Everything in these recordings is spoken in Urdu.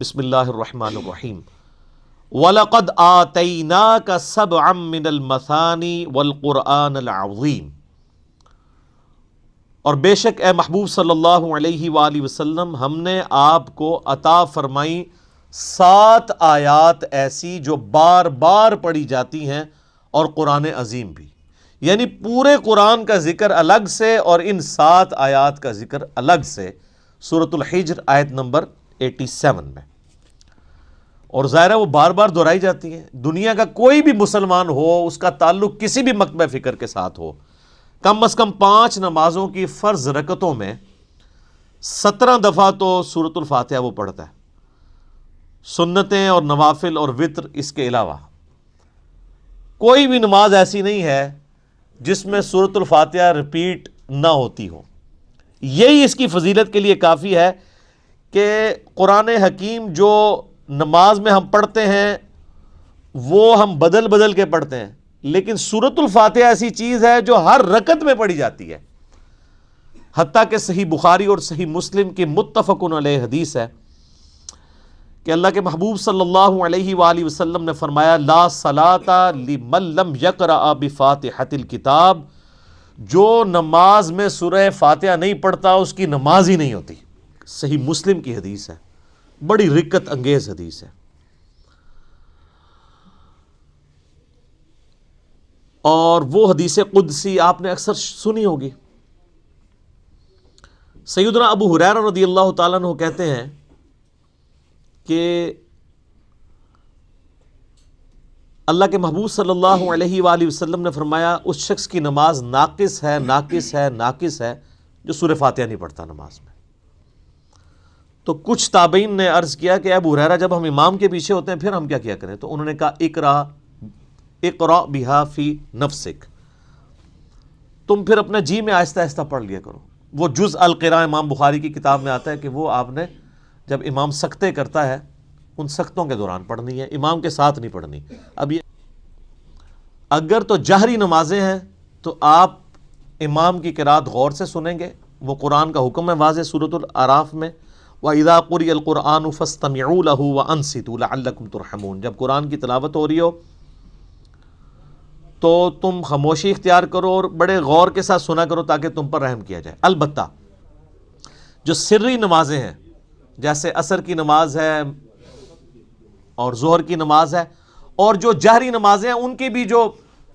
بسم اللہ الرحمن الرحیم وَلَقَدْ آتَيْنَاكَ سَبْعًا مِّنَ الْمَثَانِي وَالْقُرْآنَ الْعَظِيمِ، اور بے شک اے محبوب صلی اللہ علیہ وآلہ وسلم ہم نے آپ کو عطا فرمائی 7 آیات ایسی جو بار بار پڑھی جاتی ہیں، اور قرآن عظیم بھی، یعنی پورے قرآن کا ذکر الگ سے اور ان 7 آیات کا ذکر الگ سے، سورۃ الحجر آیت نمبر 87 میں۔ اور ظاہر ہے وہ بار بار دہرائی جاتی ہیں۔ دنیا کا کوئی بھی مسلمان ہو، اس کا تعلق کسی بھی مکتبہ فکر کے ساتھ ہو، کم از کم 5 نمازوں کی فرض رکعتوں میں 17 دفعہ تو سورۃ الفاتحہ وہ پڑھتا ہے، سنتیں اور نوافل اور وتر اس کے علاوہ۔ کوئی بھی نماز ایسی نہیں ہے جس میں سورۃ الفاتحہ ریپیٹ نہ ہوتی ہو۔ یہی اس کی فضیلت کے لیے کافی ہے کہ قرآن حکیم جو نماز میں ہم پڑھتے ہیں وہ ہم بدل بدل کے پڑھتے ہیں، لیکن سورۃ الفاتحہ ایسی چیز ہے جو ہر رکعت میں پڑھی جاتی ہے۔ حتیٰ کہ صحیح بخاری اور صحیح مسلم کی متفق علیہ حدیث ہے کہ اللہ کے محبوب صلی اللہ علیہ وآلہ وسلم نے فرمایا لا صلاۃ لمن لم یقرأ بفاتحۃ الکتاب، جو نماز میں سورہ فاتحہ نہیں پڑھتا اس کی نماز ہی نہیں ہوتی۔ صحیح مسلم کی حدیث ہے، بڑی رکت انگیز حدیث ہے۔ اور وہ حدیث قدسی آپ نے اکثر سنی ہوگی۔ سیدنا ابو ہریرہ رضی اللہ تعالیٰ عنہ کہتے ہیں کہ اللہ کے محبوب صلی اللہ علیہ وآلہ وسلم نے فرمایا اس شخص کی نماز ناقص ہے، ناقص ہے، ناقص ہے جو سورہ فاتحہ نہیں پڑھتا نماز میں۔ تو کچھ تابعین نے عرض کیا کہ ابو ہریرہ جب ہم امام کے پیچھے ہوتے ہیں پھر ہم کیا کریں؟ تو انہوں نے کہا اقرأ بہا فی نفسک، تم پھر اپنے جی میں آہستہ آہستہ پڑھ لیا کرو۔ وہ جز القراء امام بخاری کی کتاب میں آتا ہے کہ وہ آپ نے جب امام سکتے کرتا ہے ان سختوں کے دوران پڑھنی ہے، امام کے ساتھ نہیں پڑھنی۔ اب یہ اگر تو جہری نمازیں ہیں تو آپ امام کی قرات غور سے سنیں گے، وہ قرآن کا حکم ہے واضح سورۃ الاعراف میں وَإِذَا قُرِئَ الْقُرْآنُ فَاسْتَمِعُوا لَهُ وَأَنصِتُوا لَعَلَّكُمْ تُرْحَمُونَ، جب قرآن کی تلاوت ہو رہی ہو تو تم خاموشی اختیار کرو اور بڑے غور کے ساتھ سنا کرو تاکہ تم پر رحم کیا جائے۔ البتہ جو سری نمازیں ہیں جیسے عصر کی نماز ہے اور ظہر کی نماز ہے، اور جو جہری نمازیں ہیں ان کی بھی جو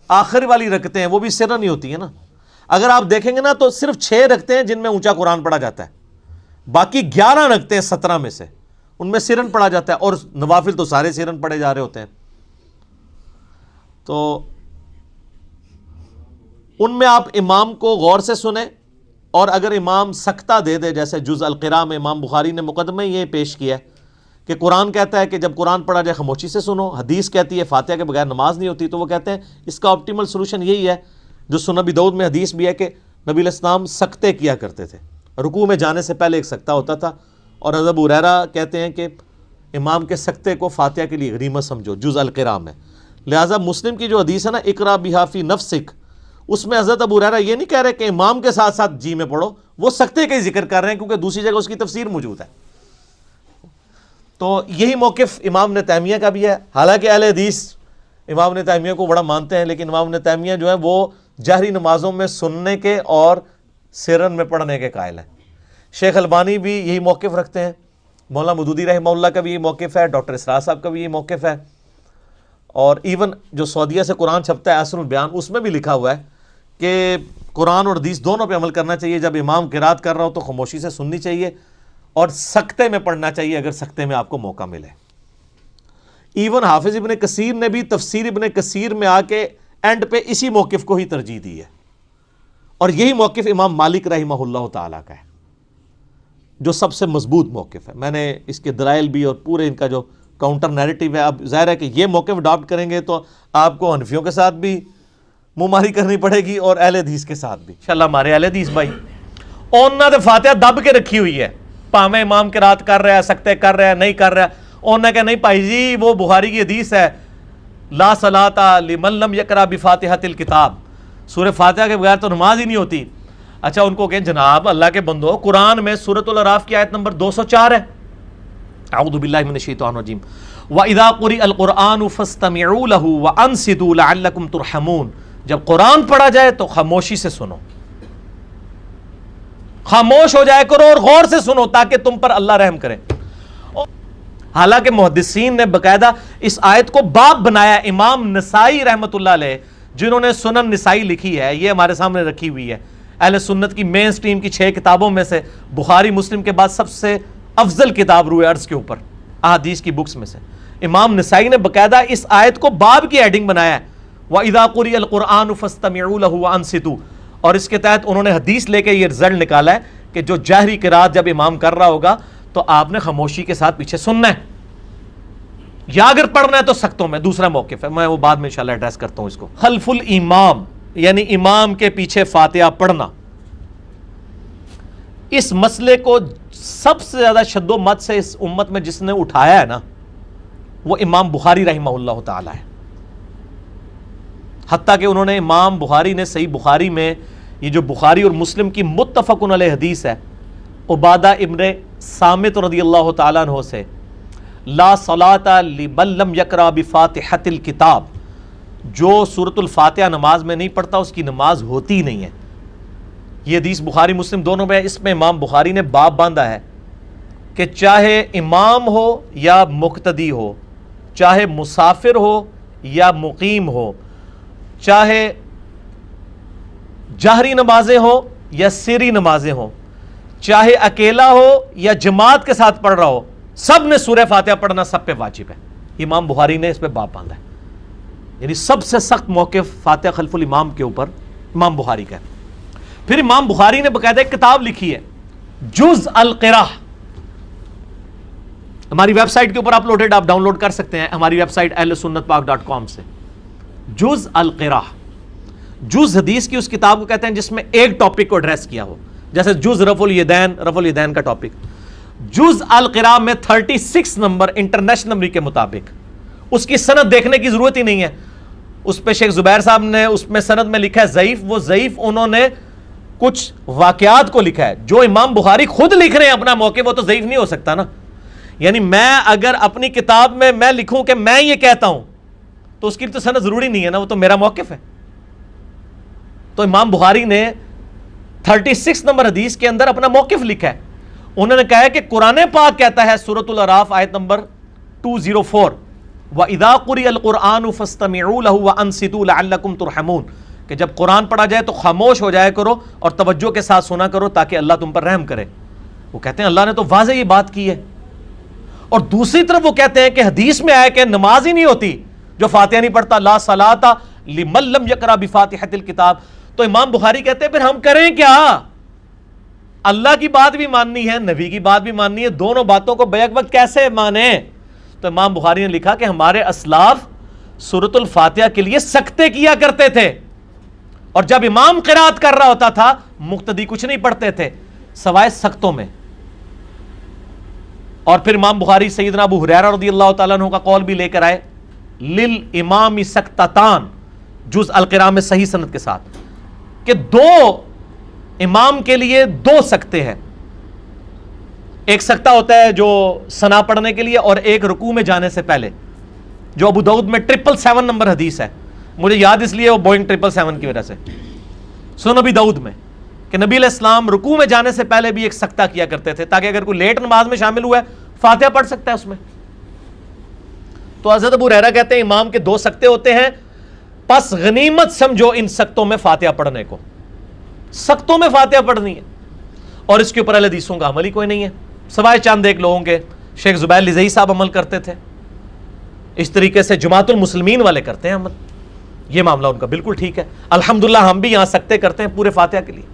آخر والی رکعتیں ہیں وہ بھی سرن ہی ہوتی ہیں نا۔ اگر آپ دیکھیں گے نا تو صرف 6 رکعتیں ہیں جن میں اونچا قرآن پڑھا جاتا ہے، باقی 11 رکعتیں 17 میں سے ان میں سرن پڑھا جاتا ہے، اور نوافل تو سارے سرن پڑھے جا رہے ہوتے ہیں۔ تو ان میں آپ امام کو غور سے سنیں، اور اگر امام سکتہ دے دے جیسے جز القراء میں امام بخاری نے مقدمہ یہ پیش کیا ہے کہ قرآن کہتا ہے کہ جب قرآن پڑھا جائے خاموشی سے سنو، حدیث کہتی ہے فاتحہ کے بغیر نماز نہیں ہوتی، تو وہ کہتے ہیں اس کا آپٹیمل سولوشن یہی ہے جو سنن ابی داؤد میں حدیث بھی ہے کہ نبی علیہ السلام سکتے کیا کرتے تھے، رکوع میں جانے سے پہلے ایک سکتہ ہوتا تھا، اور حضرت ابو ہریرہ کہتے ہیں کہ امام کے سکتے کو فاتحہ کے لیے غنیمت سمجھو جز القراء میں۔ لہٰذا مسلم کی جو حدیث ہے نا اقرأ بہا فی نفسک، اس میں حضرت ابو ہریرہ یہ نہیں کہہ رہے کہ امام کے ساتھ ساتھ جی میں پڑھو، وہ سکتے کا ہی ذکر کر رہے ہیں کیونکہ دوسری جگہ اس کی تفسیر موجود ہے۔ تو یہی موقف امام ابن تیمیہ کا بھی ہے، حالانکہ اہل حدیث امام ابن تیمیہ کو بڑا مانتے ہیں، لیکن امام ابن تیمیہ جو ہے وہ جہری نمازوں میں سننے کے اور سرن میں پڑھنے کے قائل ہیں۔ شیخ البانی بھی یہی موقف رکھتے ہیں، مولانا مودودی رحمہ اللہ کا بھی یہی موقف ہے، ڈاکٹر اسرار صاحب کا بھی یہی موقف ہے، اور ایون جو سعودیہ سے قرآن چھپتا ہے احسن البیان اس میں بھی لکھا ہوا ہے کہ قرآن اور حدیث دونوں پہ عمل کرنا چاہیے، جب امام قرات کر رہا ہو تو خاموشی سے سننی چاہیے، اور سکتے میں پڑھنا چاہیے اگر سکتے میں آپ کو موقع ملے۔ ایون حافظ ابن کثیر نے بھی تفسیر ابن کثیر میں آ کے اینڈ پہ اسی موقف کو ہی ترجیح دی ہے، اور یہی موقف امام مالک رحمہ اللہ تعالیٰ کا ہے جو سب سے مضبوط موقف ہے۔ میں نے اس کے دلائل بھی اور پورے ان کا جو کاؤنٹر نیریٹو ہے، اب ظاہر ہے کہ یہ موقف اڈاپٹ کریں گے تو آپ کو حنفیوں کے ساتھ بھی منہ ماری کرنی پڑے گی اور اہل حدیث کے ساتھ بھی۔ انشاءاللہ ہمارے اہل حدیث بھائی انہوں نے فاتحہ دب کے رکھی ہوئی ہے، پاویں امام قرات کر رہا ہے، سکتے کر رہا ہے، نہیں کر رہا ہے، انہوں نے کہا نہیں بھائی جی وہ بخاری کی حدیث ہے لا صلاۃ لمن لم یقرأ بفاتحۃ الکتاب، سورہ فاتحہ کے بغیر تو نماز ہی نہیں ہوتی۔ اچھا ان کو کہیں جناب اللہ کے بندو قرآن میں سورۃ الاعراف کی آیت نمبر 204 ہے، اعوذ باللہ من الشیطان الرجیم وَإِذَا قُرِئَ الْقُرْآنُ فَاسْتَمِعُوا لَهُ وَأَنصِتُوا لَعَلَّكُمْ تُرْحَمُونَ، جب قرآن پڑھا جائے تو خاموشی سے سنو، خاموش ہو جائے کرو اور غور سے سنو تاکہ تم پر اللہ رحم کرے۔ حالانکہ محدثین نے باقاعدہ اس آیت کو باب بنایا، امام نسائی رحمۃ اللہ علیہ جنہوں نے سنن نسائی لکھی ہے، یہ ہمارے سامنے رکھی ہوئی ہے، اہل سنت کی مین سٹریم کی 6 کتابوں میں سے بخاری مسلم کے بعد سب سے افضل کتاب روئے ارض کے اوپر احادیث کی بکس میں سے، امام نسائی نے باقاعدہ اس آیت کو باب کی ہیڈنگ بنایا ہے، وَإِذَا قُرِئَ الْقُرْآنُ فَاسْتَمِعُوا لَهُ وَأَنصِتُوا، اور اس کے تحت انہوں نے حدیث لے کے یہ رزلٹ نکالا ہے کہ جو جہری قرات جب امام کر رہا ہوگا تو آپ نے خاموشی کے ساتھ پیچھے سننا ہے، یا اگر پڑھنا ہے تو سختوں میں۔ دوسرا موقف ہے، میں وہ بعد میں انشاءاللہ ایڈریس کرتا ہوں اس کو۔ خلف الامام یعنی امام کے پیچھے فاتحہ پڑھنا، اس مسئلے کو سب سے زیادہ شد و مت سے اس امت میں جس نے اٹھایا ہے نا، وہ امام بخاری رحمہ اللہ تعالی ہے۔ حتیٰ کہ انہوں نے امام بخاری نے صحیح بخاری میں یہ جو بخاری اور مسلم کی متفق علیہ حدیث ہے عبادہ ابن صامت رضی اللہ تعالیٰ عنہ سے، لا صلاۃ لمن لم یقرأ بفاتحۃ الکتاب، جو سورۃ الفاتحہ نماز میں نہیں پڑھتا اس کی نماز ہوتی نہیں ہے۔ یہ حدیث بخاری مسلم دونوں میں، اس میں امام بخاری نے باب باندھا ہے کہ چاہے امام ہو یا مقتدی ہو، چاہے مسافر ہو یا مقیم ہو، چاہے جہری نمازیں ہوں یا سری نمازیں ہوں، چاہے اکیلا ہو یا جماعت کے ساتھ پڑھ رہا ہو، سب نے سورہ فاتحہ پڑھنا سب پہ واجب ہے۔ امام بخاری نے اس پہ باب باندھا ہے، یعنی سب سے سخت موقف فاتحہ خلف الامام کے اوپر امام بخاری کا ہے۔ پھر امام بخاری نے باقاعدہ ایک کتاب لکھی ہے جز القراءہ، ہماری ویب سائٹ کے اوپر اپلوڈڈ، آپ ڈاؤن لوڈ کر سکتے ہیں ہماری ویب سائٹ ahlsunnatpak.com سے۔ جز القراءہ، جز حدیث کی اس کتاب کو کہتے ہیں جس میں ایک ٹاپک کو ایڈریس کیا ہو، جیسے جز رفع الیدین کا ٹاپک۔ جز القراءہ میں 36 نمبر انٹرنیشنل نمبر کے مطابق، اس کی سند دیکھنے کی ضرورت ہی نہیں ہے، اس پہ شیخ زبیر صاحب نے اس میں سند میں لکھا ہے ضعیف، وہ ضعیف انہوں نے کچھ واقعات کو لکھا ہے، جو امام بخاری خود لکھ رہے ہیں اپنا موقف، وہ تو ضعیف نہیں ہو سکتا نا۔ یعنی میں اگر اپنی کتاب میں میں لکھوں کہ میں یہ کہتا ہوں تو اس کی تو سند ضروری نہیں ہے نا، وہ تو میرا موقف ہے۔ تو امام بخاری نے 36 نمبر حدیث کے اندر اپنا موقف لکھا ہے، انہوں نے کہا ہے کہ قرآن پاک کہتا ہے سورۃ الاعراف آیت نمبر 204 وَإِذَا قُرِئَ الْقُرْآنُ فَاسْتَمِعُوا لَهُ وَأَنصِتُوا لَعَلَّكُمْ تُرْحَمُونَ، کہ جب قرآن پڑھا جائے تو خاموش ہو جائے کرو اور توجہ کے ساتھ سنا کرو تاکہ اللہ تم پر رحم کرے۔ وہ کہتے ہیں اللہ نے تو واضح یہ بات کی ہے، اور دوسری طرف وہ کہتے ہیں کہ حدیث میں آیا کہ نماز ہی نہیں ہوتی جو فاتحہ نہیں پڑھتا، لا صلاۃ لمن لم یقرأ بفاتحۃ الکتاب۔ تو امام بخاری کہتے ہیں پھر ہم کریں کیا؟ اللہ کی بات بھی ماننی ہے، نبی کی بات بھی ماننی ہے، دونوں باتوں کو بیک وقت کیسے مانیں؟ تو امام بخاری نے لکھا کہ ہمارے اسلاف سورۃ الفاتحہ کے لیے سکتے کیا کرتے تھے، اور جب امام قرات کر رہا ہوتا تھا مقتدی کچھ نہیں پڑھتے تھے سوائے سختوں میں۔ اور پھر امام بخاری سیدنا ابو ہریرہ رضی اللہ تعالیٰ عنہ کا قول بھی لے کر آئے، للامام سکتتان، جز القراء میں صحیح سند کے ساتھ، کہ دو امام کے لیے 2 سکتے ہیں، ایک سکتہ ہوتا ہے جو ثنا پڑھنے کے لیے اور ایک رکوع میں جانے سے پہلے، جو ابو داؤد میں 777 نمبر حدیث ہے، مجھے یاد اس لیے وہ بوئنگ 777 کی وجہ سے، سنن ابی داؤد میں، کہ نبی علیہ السلام رکوع میں جانے سے پہلے بھی ایک سکتہ کیا کرتے تھے تاکہ اگر کوئی لیٹ نماز میں شامل ہوا ہے فاتحہ پڑھ سکتا ہے اس میں۔ تو حضرت ابو ہریرہ کہتے ہیں امام کے 2 سکتے ہوتے ہیں، پس غنیمت سمجھو ان سکتوں میں فاتحہ پڑھنے کو، سکتوں میں فاتحہ پڑھنی ہے، اور اس کے اوپر اہل حدیثوں کا عمل ہی کوئی نہیں ہے، سوائے چند ایک لوگوں کے۔ شیخ زبیر لزئی صاحب عمل کرتے تھے، اس طریقے سے جماعت المسلمین والے کرتے ہیں عمل، یہ معاملہ ان کا بالکل ٹھیک ہے۔ الحمدللہ ہم بھی یہاں سکتے کرتے ہیں پورے فاتحہ کے لیے۔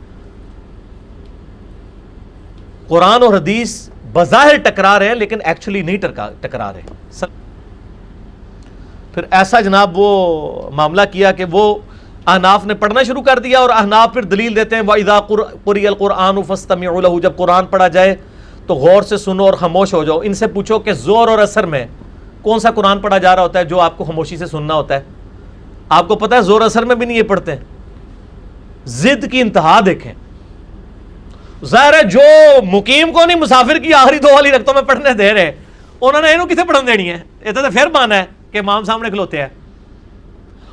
قرآن اور حدیث بظاہر ٹکرا رہے ہیں لیکن ایکچولی نہیں ٹکرا رہے۔ پھر ایسا جناب وہ معاملہ کیا کہ وہ احناف نے پڑھنا شروع کر دیا، اور احناف پھر دلیل دیتے ہیں وَإِذَا قُرِئَ الْقُرْآنُ فَاسْتَمِعُوا لَهُ، جب قرآن پڑھا جائے تو غور سے سنو اور خاموش ہو جاؤ۔ ان سے پوچھو کہ زور اور اثر میں کون سا قرآن پڑھا جا رہا ہوتا ہے جو آپ کو خاموشی سے سننا ہوتا ہے؟ آپ کو پتہ ہے زور اثر میں بھی نہیں یہ پڑھتے ہیں، ضد کی انتہا دیکھیں۔ ظاہر ہے جو مقیم کو نہیں مسافر کی آخری 2 والی رکعتوں میں پڑھنے دے رہے، انہوں نے کتنے پڑھن دینی ہے؟ یہ تو پھر مانا ہے کہ امام سامنے کھلوتے ہیں،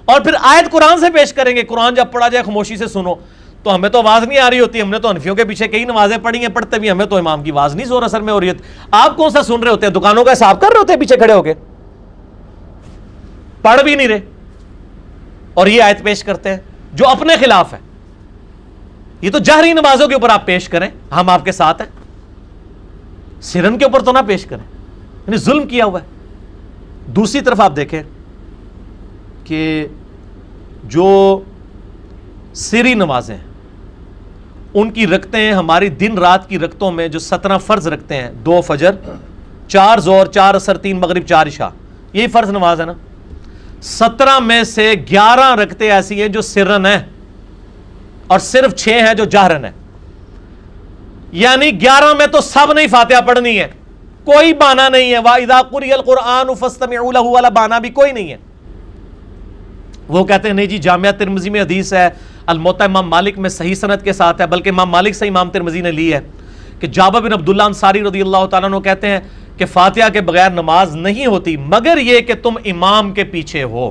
اور پھر آیت قرآن سے پیش کریں گے، قرآن جب پڑھا جائے خاموشی سے سنو، تو ہمیں تو آواز نہیں آ رہی ہوتی، ہم نے تو حنفیوں کے پیچھے کئی نمازیں پڑھی ہیں، پڑھتے بھی ہمیں تو امام کی آواز نہیں زور اثر میں ہو رہی ہے۔ آپ کون سا سن رہے ہوتے ہیں؟ دکانوں کا حساب کر رہے ہوتے ہیں پیچھے کھڑے ہو کے، پڑھ بھی نہیں رہے، اور یہ آیت پیش کرتے ہیں جو اپنے خلاف ہے۔ یہ تو جہری نمازوں کے اوپر آپ پیش کریں، ہم آپ کے ساتھ ہیں، سرن کے اوپر تو نہ پیش کریں، یعنی ظلم کیا ہوا ہے۔ دوسری طرف آپ دیکھیں کہ جو سری نمازیں ہیں ان کی رکعتیں ہماری دن رات کی رکعتوں میں جو 17 فرض رکھتے ہیں، 2 فجر، 4 ظہر، 4 عصر، 3 مغرب، 4 عشاء، یہی فرض نماز ہے نا، 17 میں سے 11 رکعتیں ایسی ہیں جو سرن ہیں، اور صرف 6 ہیں جو جہرن ہیں، یعنی 11 میں تو سب نہیں فاتحہ پڑھنی ہے، کوئی بہانہ نہیں ہے، وَإِذَا قُرِئَ الْقُرْآنُ فَاسْتَمِعُوا لَهُ والا بہانہ بھی کوئی نہیں ہے۔ وہ کہتے ہیں نہیں جی جامعہ ترمذی میں حدیث ہے، الموطا امام مالک میں صحیح سند کے ساتھ ہے، بلکہ امام مالک سے امام ترمذی نے لی ہے کہ جابر بن عبداللہ انصاری رضی اللہ تعالیٰ عنہ کہتے ہیں کہ فاتحہ کے بغیر نماز نہیں ہوتی مگر یہ کہ تم امام کے پیچھے ہو۔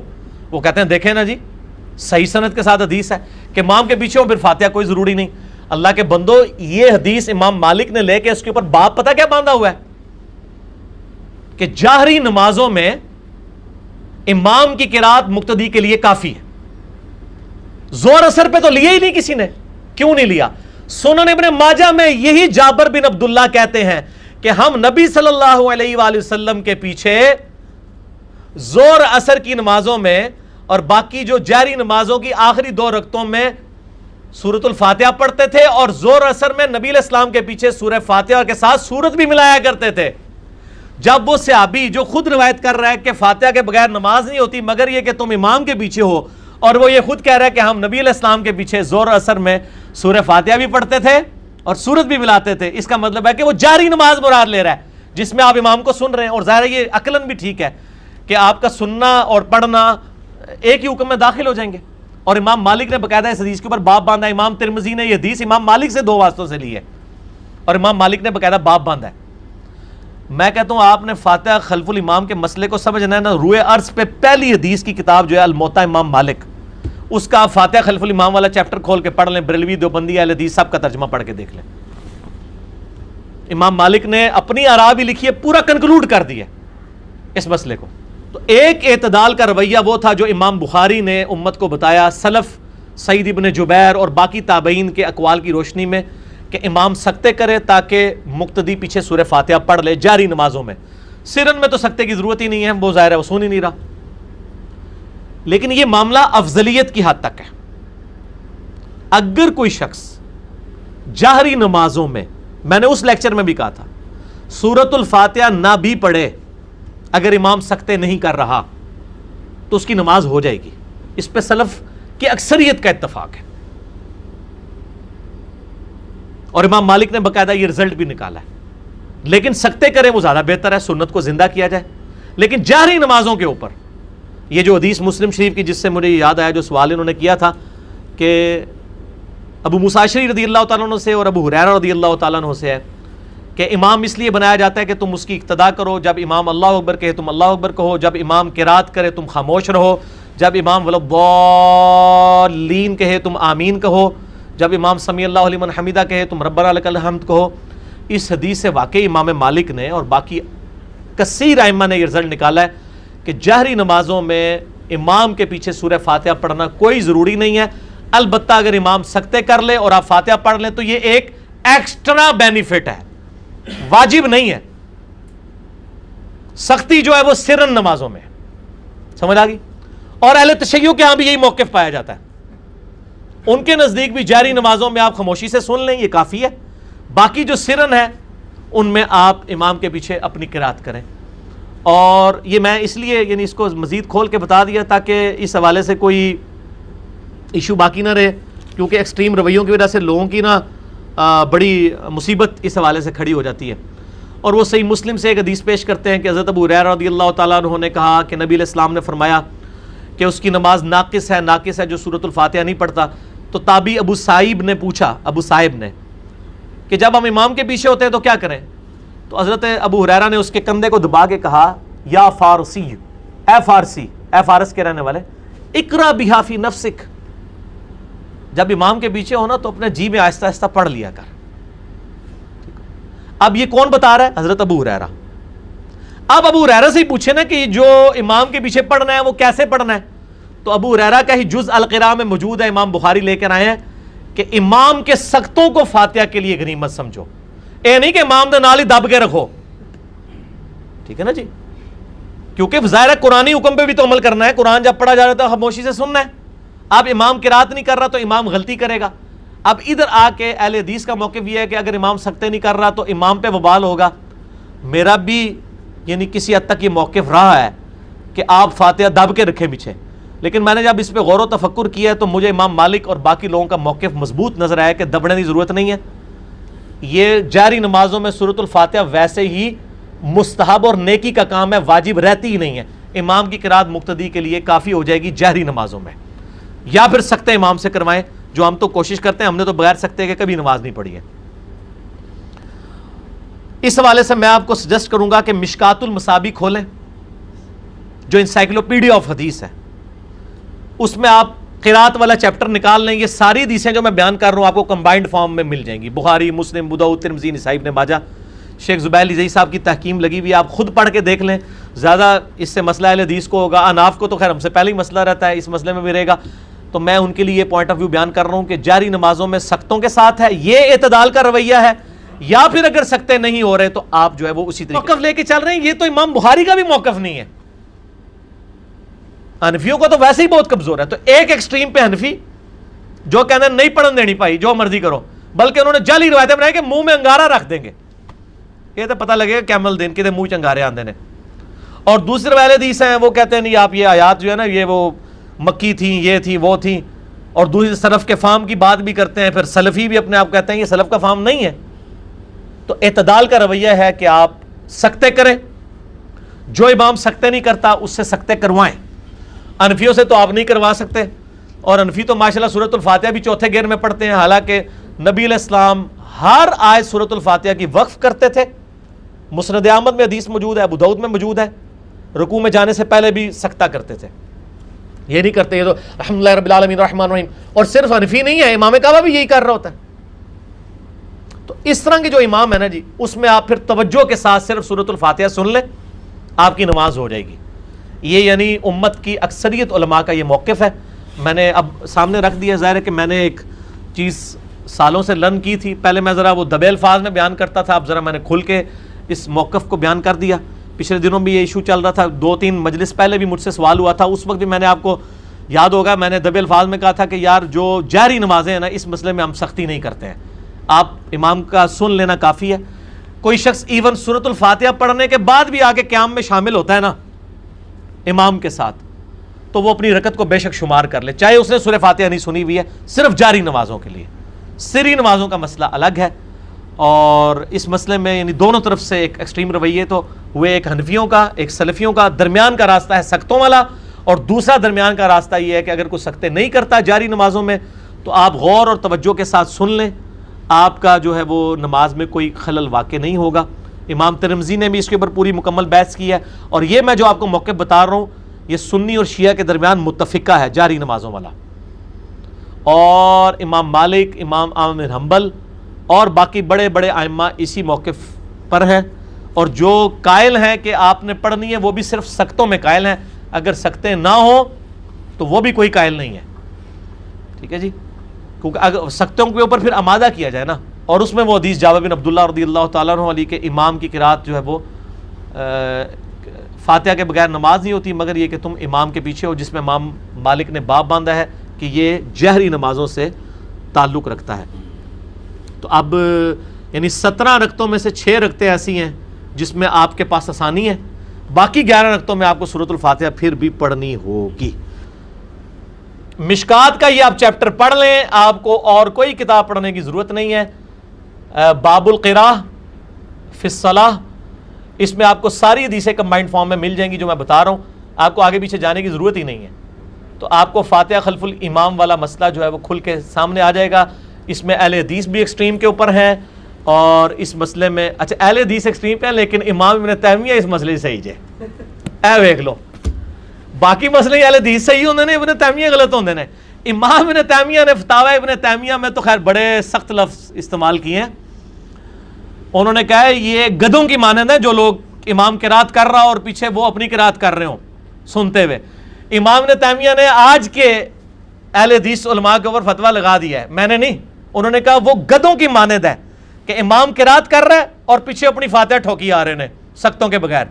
وہ کہتے ہیں دیکھیں نا جی صحیح سند کے ساتھ حدیث ہے کہ امام کے پیچھے ہو، پھر فاتحہ کوئی ضروری نہیں۔ اللہ کے بندو، یہ حدیث امام مالک نے لے کے اس کے اوپر باب پتہ کیا باندھا ہوا ہے کہ جاہری نمازوں میں امام کی قرات مقتدی کے لیے کافی ہے۔ زور اثر پہ تو لیا ہی نہیں کسی نے، کیوں نہیں لیا؟ سنن ابن ماجہ میں یہی جابر بن عبداللہ کہتے ہیں کہ ہم نبی صلی اللہ علیہ وآلہ وسلم کے پیچھے زور اثر کی نمازوں میں اور باقی جو جہری نمازوں کی آخری 2 رکعتوں میں سورۃ الفاتحہ پڑھتے تھے، اور زور اثر میں نبی علیہ السلام کے پیچھے سورہ فاتحہ کے ساتھ سورت بھی ملایا کرتے تھے۔ جب وہ صحابی جو خود روایت کر رہا ہے کہ فاتحہ کے بغیر نماز نہیں ہوتی مگر یہ کہ تم امام کے پیچھے ہو، اور وہ یہ خود کہہ رہا ہے کہ ہم نبی علیہ السلام کے پیچھے زور اثر میں سورہ فاتحہ بھی پڑھتے تھے اور سورت بھی ملاتے تھے، اس کا مطلب ہے کہ وہ جاری نماز مراد لے رہا ہے جس میں آپ امام کو سن رہے ہیں، اور ظاہر ہے یہ عقلاً بھی ٹھیک ہے کہ آپ کا سننا اور پڑھنا ایک ہی حکم میں داخل ہو جائیں گے۔ اور امام مالک نے باقاعدہ اس حدیث کے اوپر باب باندھا، امام ترمذی نے یہ حدیث امام مالک سے 2 واسطوں سے لی ہے اور امام مالک نے باقاعدہ باب باندھا ہے۔ میں کہتا ہوں آپ نے فاتحہ خلف الامام کے مسئلے کو سمجھنا ہے نا، روئے عرض پہ پہلی حدیث کی کتاب جو ہے الموطا امام مالک، اس کا آپ فاتحہ خلف الامام والا چیپٹر کھول کے پڑھ لیں، بریلوی، دیوبندی، اہل حدیث سب کا ترجمہ پڑھ کے دیکھ لیں۔ امام مالک نے اپنی آراء بھی لکھی ہے، پورا کنکلوڈ کر دیا اس مسئلے کو۔ تو ایک اعتدال کا رویہ وہ تھا جو امام بخاری نے امت کو بتایا سلف سعید ابن جبیر اور باقی تابعین کے اقوال کی روشنی میں کہ امام سکتے کرے تاکہ مقتدی پیچھے سورہ فاتحہ پڑھ لے جاری نمازوں میں۔ سرن میں تو سکتے کی ضرورت ہی نہیں ہے، وہ ظاہر ہے وہ سن ہی نہیں رہا۔ لیکن یہ معاملہ افضلیت کی حد تک ہے۔ اگر کوئی شخص جہری نمازوں میں نے اس لیکچر میں بھی کہا تھا سورۃ الفاتحہ نہ بھی پڑھے، اگر امام سکتے نہیں کر رہا تو اس کی نماز ہو جائے گی، اس پہ سلف کی اکثریت کا اتفاق ہے، اور امام مالک نے باقاعدہ یہ رزلٹ بھی نکالا ہے۔ لیکن سکتے کریں وہ زیادہ بہتر ہے، سنت کو زندہ کیا جائے۔ لیکن جہری نمازوں کے اوپر یہ جو حدیث مسلم شریف کی جس سے مجھے یاد آیا، جو سوال انہوں نے کیا تھا کہ ابو موسیٰ اشعری رضی اللہ تعالیٰ عنہ سے اور ابو ہریرہ رضی اللہ تعالیٰ عنہ سے ہے کہ امام اس لیے بنایا جاتا ہے کہ تم اس کی اقتداء کرو، جب امام اللہ اکبر کہے تم اللہ اکبر کہو، جب امام قرات کرے تم خاموش رہو، جب امام ولضالین کہے تم آمین کہو، جب امام سمیع اللہ لمن حمیدہ کہے تم ربنا لک الحمد کہو۔ اس حدیث سے واقعی امام مالک نے اور باقی کثیر ائمہ نے یہ رزلٹ نکالا ہے کہ جہری نمازوں میں امام کے پیچھے سورہ فاتحہ پڑھنا کوئی ضروری نہیں ہے، البتہ اگر امام سکتے کر لے اور آپ فاتحہ پڑھ لیں تو یہ ایک ایکسٹرا بینیفٹ ہے، واجب نہیں ہے۔ سختی جو ہے وہ سرن نمازوں میں، سمجھ آ گئی؟ اور اہل تشیع کے ہاں بھی یہی موقف پایا جاتا ہے، ان کے نزدیک بھی جاری نمازوں میں آپ خاموشی سے سن لیں یہ کافی ہے، باقی جو سرن ہے ان میں آپ امام کے پیچھے اپنی قرات کریں۔ اور یہ میں اس لیے یعنی اس کو مزید کھول کے بتا دیا تاکہ اس حوالے سے کوئی ایشو باقی نہ رہے، کیونکہ ایکسٹریم رویوں کی وجہ سے لوگوں کی نا بڑی مصیبت اس حوالے سے کھڑی ہو جاتی ہے۔ اور وہ صحیح مسلم سے ایک حدیث پیش کرتے ہیں کہ حضرت ابو ہریرہ رضی اللہ تعالیٰ عنہ نے کہا کہ نبی علیہ السلام نے فرمایا کہ اس کی نماز ناقص ہے جو سورۃ الفاتحہ نہیں پڑھتا۔ تو تابعی ابو صائب نے پوچھا، ابو صائب نے، کہ جب ہم امام کے پیچھے ہوتے ہیں تو کیا کریں؟ تو حضرت ابو ہریرہ نے اس کے کندھے کو دبا کے کہا یا فارسی، اے فارسی، اے فارس کے رہنے والے، اقرا بہا فی نفسک، جب امام کے پیچھے ہونا تو اپنے جی میں آہستہ آہستہ پڑھ لیا کر. اب یہ کون بتا رہا ہے؟ حضرت ابو ہریرہ. اب ابو ہریرہ سے ہی پوچھے نا کہ جو امام کے پیچھے پڑھنا ہے وہ کیسے پڑھنا ہے، تو ابو ہریرہ کا ہی جز القراء میں موجود ہے، امام بخاری لے کر آئے ہیں کہ امام کے سختوں کو فاتحہ کے لیے غنیمت سمجھو، اے نہیں کہ امام دے نال ہی دب کے رکھو. ٹھیک ہے نا جی، کیونکہ ظاہر ہے قرآنی حکم پہ بھی تو عمل کرنا ہے. قرآن جب پڑھا جا رہا ہے تو خاموشی سے سننا ہے. اب امام قرات نہیں کر رہا تو امام غلطی کرے گا. اب ادھر آ کے اہل حدیث کا موقف یہ ہے کہ اگر امام سکتے نہیں کر رہا تو امام پہ وبال ہوگا. میرا بھی یعنی کسی حد تک یہ موقف رہا ہے کہ آپ فاتحہ دب کے رکھیں پیچھے، لیکن میں نے جب اس پہ غور و تفکر کیا ہے تو مجھے امام مالک اور باقی لوگوں کا موقف مضبوط نظر آیا کہ دبنے کی ضرورت نہیں ہے. یہ جہری نمازوں میں سورۃ الفاتحہ ویسے ہی مستحب اور نیکی کا کام ہے، واجب رہتی ہی نہیں ہے. امام کی قرات مقتدی کے لیے کافی ہو جائے گی جہری نمازوں میں، یا پھر سکتے امام سے کروائیں، جو ہم تو کوشش کرتے ہیں. ہم نے تو بغیر سکتے کے کبھی نماز نہیں پڑھی ہے. اس حوالے سے میں آپ کو سجیسٹ کروں گا کہ مشکات المصابیح کھولیں، جو انسائکلوپیڈیا آف حدیث ہے، اس میں آپ قرات والا چیپٹر نکال لیں. یہ ساری حدیثیں جو میں بیان کر رہا ہوں آپ کو کمبائنڈ فارم میں مل جائیں گی، بخاری، مسلم، ابو داؤد، ترمذی، نسائی، ابن ماجہ. شیخ زبیر علی صاحب کی تحکیم لگی ہوئی، آپ خود پڑھ کے دیکھ لیں. زیادہ اس سے مسئلہ اہل حدیث کو ہوگا، اناف کو تو خیر ہم سے پہلے ہی مسئلہ رہتا ہے، اس مسئلے میں بھی رہے گا. تو میں ان کے لیے پوائنٹ آف ویو بیان کر رہا ہوں کہ جاری نمازوں میں سختوں کے ساتھ ہے، یہ اعتدال کا رویہ ہے. یا پھر اگر سکتے نہیں ہو رہے تو آپ جو ہے وہ اسی طریقے موقف لے کے چل رہے ہیں. یہ تو امام بخاری کا بھی موقف نہیں ہے. حنفیوں کو تو ویسے ہی بہت کمزور ہے. تو ایک ایکسٹریم پہ حنفی جو کہنا ہے نہیں پڑھن دینی پائی، جو مرضی کرو، بلکہ انہوں نے جعلی روایتیں بنائی کہ منہ میں انگارہ رکھ دیں گے. یہ تو پتہ لگے گا کیمل دین کے منہ چنگارے آندے نے. اور دوسرے والے حدیث ہیں وہ کہتے ہیں نہیں آپ یہ آیات جو ہے نا یہ وہ مکی تھیں، یہ تھیں، وہ تھیں. اور دوسری سلف کے فام کی بات بھی کرتے ہیں. پھر سلفی بھی اپنے آپ کہتے ہیں یہ سلف کا فام نہیں ہے. تو اعتدال کا رویہ ہے کہ آپ سکتے کریں، جو امام سکتے نہیں کرتا اس سے سکتے کروائیں. حنفیوں سے تو آپ نہیں کروا سکتے. اور حنفی تو ماشاءاللہ سورۃ الفاتحہ بھی چوتھے گیئر میں پڑھتے ہیں، حالانکہ نبی علیہ السلام ہر آیت سورۃ الفاتحہ کی وقف کرتے تھے. مسند احمد میں حدیث موجود ہے، ابو داؤد میں موجود ہے، رکوع میں جانے سے پہلے بھی سکتہ کرتے تھے. یہ نہیں کرتے. یہ تو الحمدللہ رب العالمین الرحمن الرحیم. اور صرف حنفی نہیں ہے، امام کعبہ بھی یہی کر رہا ہوتا ہے. تو اس طرح کے جو امام ہے نا جی، اس میں آپ پھر توجہ کے ساتھ صرف سورۃ الفاتحہ سن لیں، آپ کی نماز ہو جائے گی. یہ یعنی امت کی اکثریت علماء کا یہ موقف ہے. میں نے اب سامنے رکھ دیا. ظاہر ہے کہ میں نے ایک چیز سالوں سے لرن کی تھی، پہلے میں ذرا وہ دبے الفاظ میں بیان کرتا تھا، اب ذرا میں نے کھل کے اس موقف کو بیان کر دیا. پچھلے دنوں بھی یہ ایشو چل رہا تھا، 2-3 مجلس پہلے بھی مجھ سے سوال ہوا تھا. اس وقت بھی میں نے آپ کو یاد ہوگا میں نے دبے الفاظ میں کہا تھا کہ یار جو جہری نمازیں ہیں نا اس مسئلے میں ہم سختی نہیں کرتے ہیں، آپ امام کا سن لینا کافی ہے. کوئی شخص ایون سورۃ الفاتحہ پڑھنے کے بعد بھی آگے قیام میں شامل ہوتا ہے نا امام کے ساتھ، تو وہ اپنی رکعت کو بے شک شمار کر لے، چاہے اس نے سورہ فاتحہ نہیں سنی ہوئی ہے، صرف جاری نمازوں کے لیے. سری نمازوں کا مسئلہ الگ ہے. اور اس مسئلے میں یعنی دونوں طرف سے ایک ایکسٹریم رویے تو ہوئے، ایک حنفیوں کا، ایک سلفیوں کا. درمیان کا راستہ ہے سختوں والا، اور دوسرا درمیان کا راستہ یہ ہے کہ اگر کوئی سختے نہیں کرتا جاری نمازوں میں تو آپ غور اور توجہ کے ساتھ سن لیں، آپ کا جو ہے وہ نماز میں کوئی خلل واقع نہیں ہوگا. امام ترمذی نے بھی اس کے اوپر پوری مکمل بحث کی ہے. اور یہ میں جو آپ کو موقف بتا رہا ہوں یہ سنی اور شیعہ کے درمیان متفقہ ہے جاری نمازوں والا. اور امام مالک، امام احمد بن حنبل اور باقی بڑے بڑے ائمہ اسی موقف پر ہیں. اور جو قائل ہیں کہ آپ نے پڑھنی ہے وہ بھی صرف سختوں میں قائل ہیں، اگر سکتے نہ ہوں تو وہ بھی کوئی قائل نہیں ہے. ٹھیک ہے جی، کیونکہ اگر سختوں کے اوپر پھر آمادہ کیا جائے نا، اور اس میں وہ حدیث جابر بن عبداللہ رضی اللہ تعالیٰ عنہ علی کے امام کی قرات جو ہے وہ فاتحہ کے بغیر نماز نہیں ہوتی، مگر یہ کہ تم امام کے پیچھے ہو، جس میں امام مالک نے باب باندھا ہے کہ یہ جہری نمازوں سے تعلق رکھتا ہے. تو اب یعنی 17 رکعتوں میں سے 6 رکعتیں ایسی ہیں جس میں آپ کے پاس آسانی ہے، باقی 11 رکعتوں میں آپ کو سورۃ الفاتحہ پھر بھی پڑھنی ہوگی. مشکات کا یہ آپ چیپٹر پڑھ لیں، آپ کو اور کوئی کتاب پڑھنے کی ضرورت نہیں ہے. باب القراء فی الصلاۃ، اس میں آپ کو ساری حدیثیں کمبائنڈ فارم میں مل جائیں گی جو میں بتا رہا ہوں. آپ کو آگے پیچھے جانے کی ضرورت ہی نہیں ہے. تو آپ کو فاتحہ خلف الامام والا مسئلہ جو ہے وہ کھل کے سامنے آ جائے گا. اس میں اہل حدیث بھی ایکسٹریم کے اوپر ہیں اور اس مسئلے میں اچھا اہل حدیث ایکسٹریم پہ ہے لیکن امام ابن تیمیہ اس مسئلے سے صحیح جے اے دیکھ لو باقی مسئلے اہل حدیث صحیح ہوندے نے ابن تیمیہ غلط ہوندے نے امام ابن تیمیہ نے فتاوی ابن تیمیہ میں تو خیر بڑے سخت لفظ استعمال کیے ہیں انہوں نے کہا ہے یہ گدھوں کی مانند ہے جو لوگ امام قرات کر رہا اور پیچھے وہ اپنی قرات کر رہے ہوں سنتے ہوئے امام ابن تیمیہ نے آج کے اہل حدیث علماء کے اوپر فتویٰ لگا دیا ہے میں نے نہیں انہوں نے کہا وہ گدھوں کی مانند ہے کہ امام قرات کر رہا ہے اور پیچھے اپنی فاتحہ ٹھوکی آ رہے ہیں سختوں کے بغیر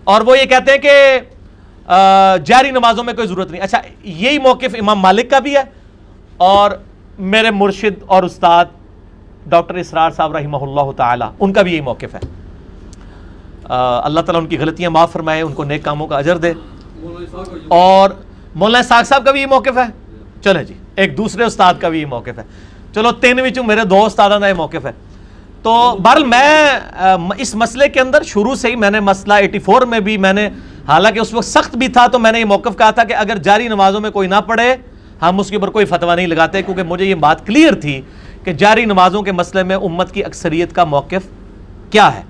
اور وہ یہ کہتے ہیں کہ جہری نمازوں میں کوئی ضرورت نہیں اچھا یہی موقف امام مالک کا بھی ہے اور میرے مرشد اور استاد ڈاکٹر اسرار صاحب رحمہ اللہ تعالی ان کا بھی یہی موقف ہے اللہ تعالیٰ ان کی غلطیاں معاف فرمائے ان کو نیک کاموں کا اجر دے اور مولانا اسحاق صاحب کا بھی یہ موقف ہے چلیں جی ایک دوسرے استاد کا بھی یہ موقف ہے چلو تین وچوں میرے دو استادوں کا یہ موقف ہے تو بہرحال میں اس مسئلے کے اندر شروع سے ہی میں نے مسئلہ 84 میں بھی میں نے حالانکہ اس وقت سخت بھی تھا تو میں نے یہ موقف کہا تھا کہ اگر جاری نمازوں میں کوئی نہ پڑھے ہم اس کے اوپر کوئی فتویٰ نہیں لگاتے کیونکہ مجھے یہ بات کلیئر تھی کہ جاری نمازوں کے مسئلے میں امت کی اکثریت کا موقف کیا ہے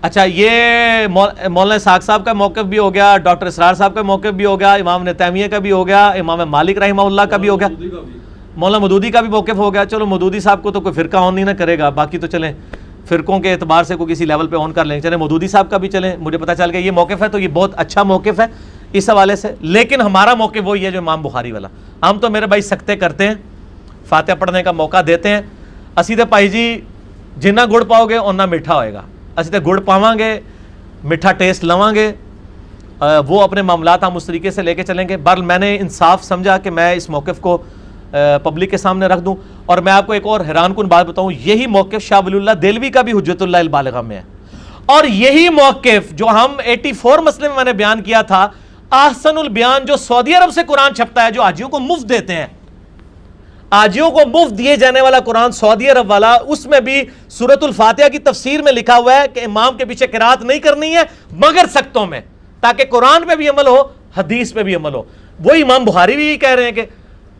اچھا یہ مولانا اسحاق صاحب کا موقف بھی ہو گیا ڈاکٹر اسرار صاحب کا موقف بھی ہو گیا امام ابن تیمیہ کا بھی ہو گیا امام مالک رحمہ اللہ کا بھی ہو گیا مولانا مودودی کا بھی موقف ہو گیا چلو مودودی صاحب کو تو کوئی فرقہ آن نہیں نہ کرے گا باقی تو چلیں فرقوں کے اعتبار سے کوئی کسی لیول پہ آن کر لیں چلیں مودودی صاحب کا بھی چلیں مجھے پتہ چل گیا یہ موقف ہے تو یہ بہت اچھا موقف ہے اس حوالے سے لیکن ہمارا موقف وہی ہے جو امام بخاری والا ہم تو میرے بھائی سکتے کرتے ہیں فاتحہ پڑھنے کا موقع دیتے ہیں اسی تے بھائی جی جنہ گڑ پاؤ گے اُنہ میٹھا ہوئے گا اسی تے گڑ پاواں گے میٹھا ٹیسٹ لواں گے وہ اپنے معاملات ہم اس طریقے سے لے کے چلیں گے بہرحال میں نے انصاف سمجھا کہ میں اس موقف کو پبلک کے سامنے رکھ دوں اور میں آپ کو ایک اور حیران کن بات بتاؤں یہی موقف شاہ ولی اللہ دہلوی کا بھی حجت اللہ البالغہ میں ہے اور یہی موقف جو ہم 84 مسئلے میں نے بیان کیا تھا احسن البیان جو سعودی عرب سے قرآن چھپتا ہے جو حاجیوں کو مفت دیتے ہیں حاجیوں کو مفت دیے جانے والا قرآن سعودی عرب والا اس میں بھی سورۃ الفاتحہ کی تفسیر میں لکھا ہوا ہے کہ امام کے پیچھے قرات نہیں کرنی ہے مگر سختوں میں تاکہ قرآن پہ بھی عمل ہو حدیث پہ بھی عمل ہو وہی امام بخاری بھی کہہ رہے ہیں کہ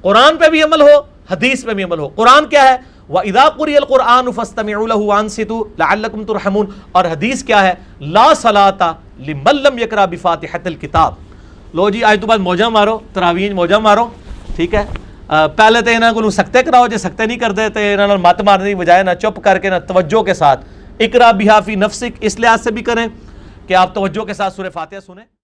قرآن پہ بھی عمل ہو حدیث پہ بھی عمل ہو قرآن کیا ہے وَإِذَا قُرِئَ الْقُرْآنُ فَاسْتَمِعُوا لَهُ وَأَنصِتُوا لَعَلَّكُمْ تُرْحَمُونَ اور حدیث کیا ہے لا صلاۃ لمن لم یقرأ بفاتحۃ الکتاب لو جی آج تو بعد موجہ مارو تراویح موجہ مارو ٹھیک ہے پہلے تو انہاں کو سکتے کراؤ جے سکتے نہیں کرتے تو انہاں مت مارنے کی بجائے نہ چپ کر کے نہ توجہ کے ساتھ اقرا بہا فی نفسک اس لحاظ سے بھی کریں کہ آپ توجہ کے ساتھ سورہ فاتحہ سنیں